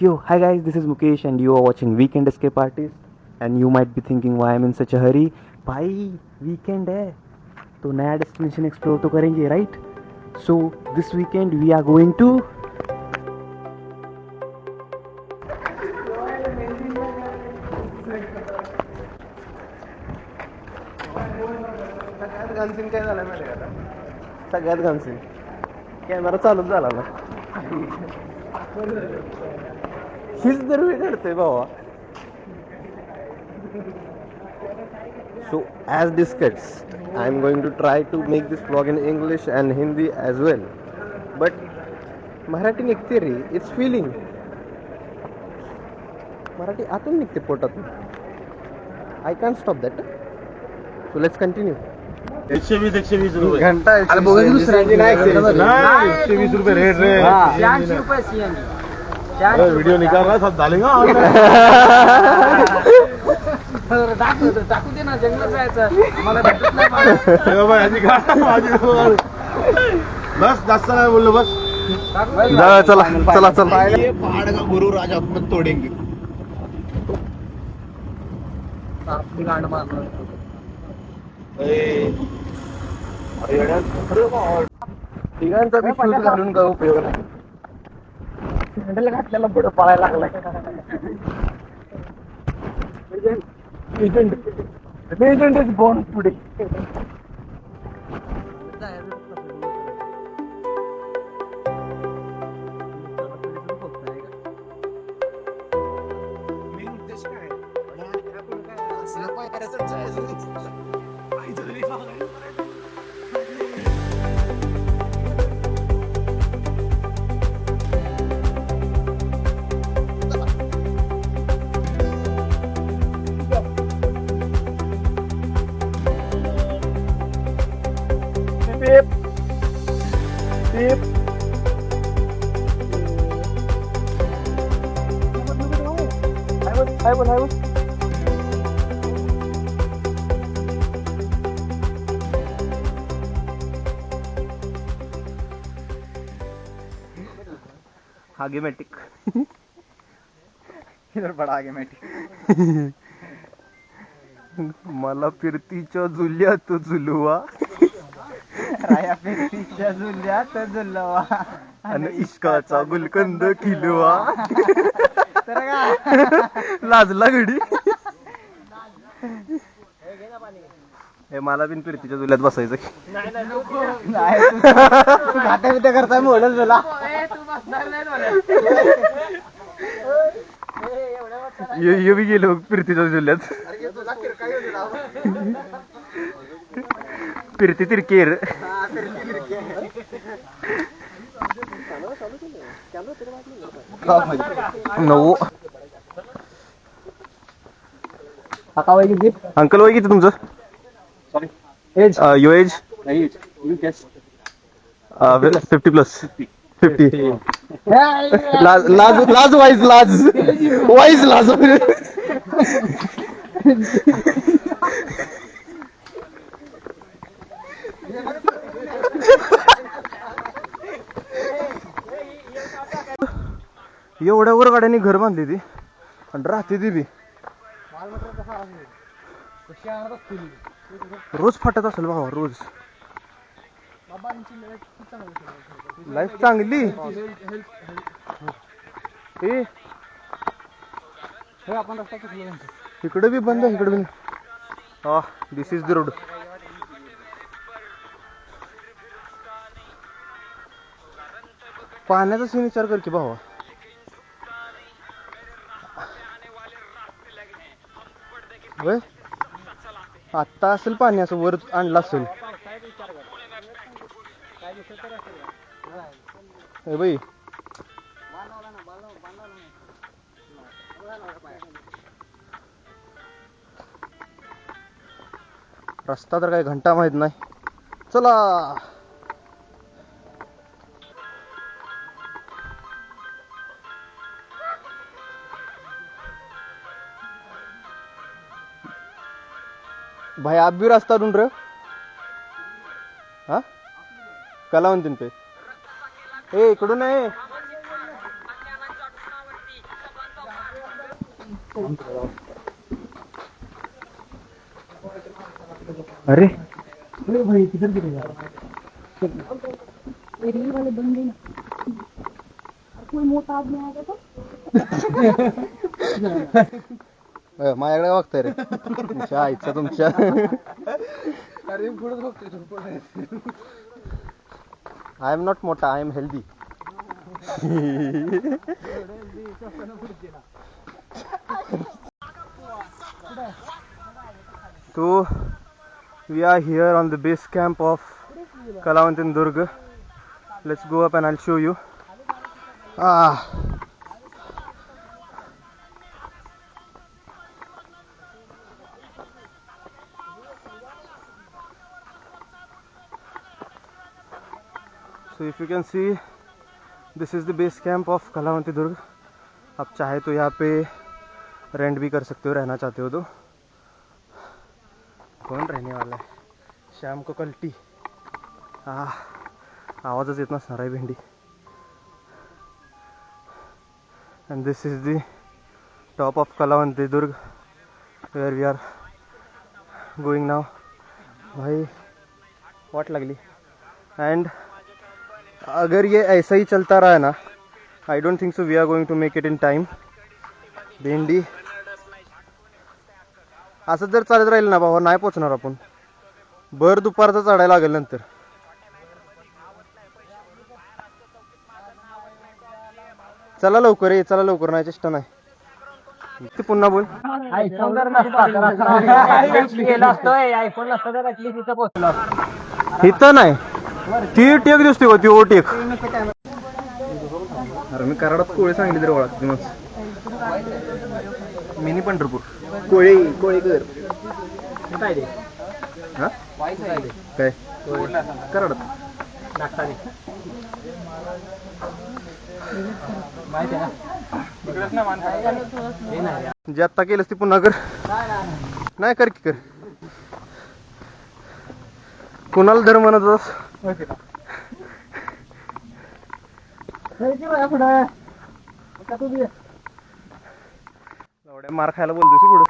Yo, hi guys, this is Mukesh and you are watching Weekend Escape Artist and you might be thinking why I'm in such a hurry. भाई weekend है तो नया destination explore तो करेंगे, right? So this weekend we are going to काय झालं माहिती का? सगळ्यात घाणसीन कॅमेरा चालूच झाला ना. हीच तर मी काढतोय भावा. So as discussed, I am going to try to make this vlog in English and Hindi as well. But Marathi निघते रे, it's feeling. मराठी आतून निघते पोटातून. I can't stop that. So let's continue. 120 रुपये घंटा अरे बघा दुसऱ्यांची नाही 120 रुपये रेट रे. 80 रुपये सीएनजी. अरे वीडियो निकाल रहा सब डालेगा. टाकू दे ना, जंगलात जायचं मला भेटत नाही. बस जास्त नाही बोललो बस. चला चला चला. ये पहाड़ का गुरु राजा अपना तोडेंगे. गांड मारणार. तिघांचा बी शूज घालून काय उपयोग नाही. हँडल घातल्याला पुढे पळायला लागलाय. Legend is born today. Beep. Beep. I will. आगेमॅटिक. इधर बड़ा आगेमॅटिक. मला फिरतीच्या झुल्यात झुलवा राया फिरतीच्या झुल्यात झुलवा आणि इश्काचा गुलकंद किलवा. तर का लाजला घडी. हे मला बिन फिरतीच्या झुल्यात बसायचं. घाट्या बिट्या करताय मोडल तुला. ये बी गेलो फिरतीच्या झुल्यात. फिरती तिरकेर. नऊ. काका वय किती? अंकल वय किती तुमचं? Sorry age. Your age? Age you guess. 50+. 50. लाज वाईज लाज. एवढ्या वर गाड्यांनी घर बांधली ती आणि राहते ती बी. रोज फाटत असेल भावा रोज. लाईफ चांगली. इकडे बी बंद आहे, इकडे बी. हा, दिस इज द रोड. पाण्याचा सीन विचार कर की भावा. होय आत्ता असेल पाणी असं वर आणलं असेल. ए बाई रस्ता तर काही घंटा माहित नाही. चला. भाई आप भी रास्ता ढूंढ रहे हो? हाँ कलावंतीन पे. ए इकडून आहे. अरे भाई किधर गिरे यार वाले बंदे कोई मोठा आदमी आएगा तो माझ्याकडे बघताय रे तुमच्या आईचं तुमच्या अरे पुढे बघतोय आय एम नॉट मोठा I am healthy So we are here on the base camp of Kalavantin-Durg. Let's go up and I'll show you. So if you can see, this is the base camp of Kalavantin-Durg. आप चाहे तो यहाँ पे rent भी कर सकते हो, रहना चाहते हो तो. कौन रहने वाला है? श्याम को कल्टी. आवाजच येत नसणार आहे भेंडी. And this is the top of Kalavantin-Durg where we are going now. भाई वाट लगली. And अगर ये ऐसा ही चलता रहा ना, I don't think so we are going to make it in time. भेंडी असं जर चालत राहील ना बाबा, नाही पोचणार आपण. भर दुपारचं चढायला लागेल नंतर. चला लवकर ये, चला लवकर, नाही चेष्टा नाही. ते पुन्हा बोल. इथं नाही, ती टेक दिसते हो, ती ओटेक. अरे मी कराडात कोळी सांगितली तरी ओळखते मग. मिनी पंढरपूर कोळीकर काय रे? हा काय कराडात जे आत्ता केलंस ती पुन्हा कर. नाही कर की कर. कुणाला धर म्हणत होतास? एवढ्या मार खायला बोलतोस पुढं.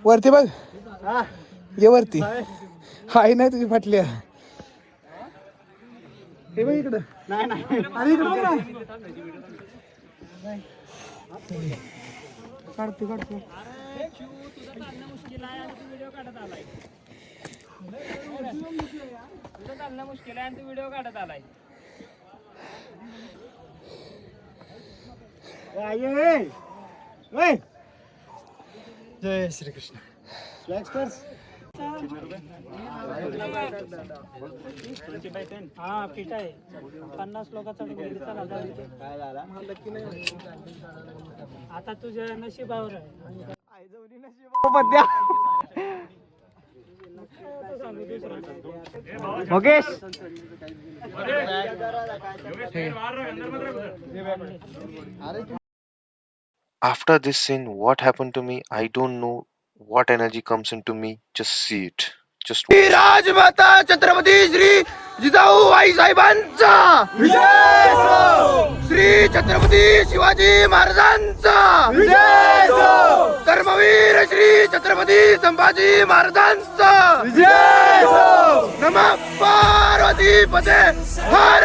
वरती बघ, ये वरती. हाय नाही तुझी फाटली. हे बघ इकडं. अरे इकडं बघ ना. काढतो मुश्किल आहे आणि तू व्हिडिओ काढत आलाय. जय श्रीकृष्ण. हा पीठ आहे 50 लोकांचा आता तुझ्या नशिबावर आहे. Mukesh After this scene, what happened to me, I don't know what energy comes into me. Just see it. Just राजमाता छत्रपती श्री जिजाऊ आई साहेबांचा विजय असो. श्री छत्रपती शिवाजी महाराजांचा विजय असो. धर्मवीर श्री छत्रपती संभाजी महाराजांचा विजय असो. नमः पार्वती पते हर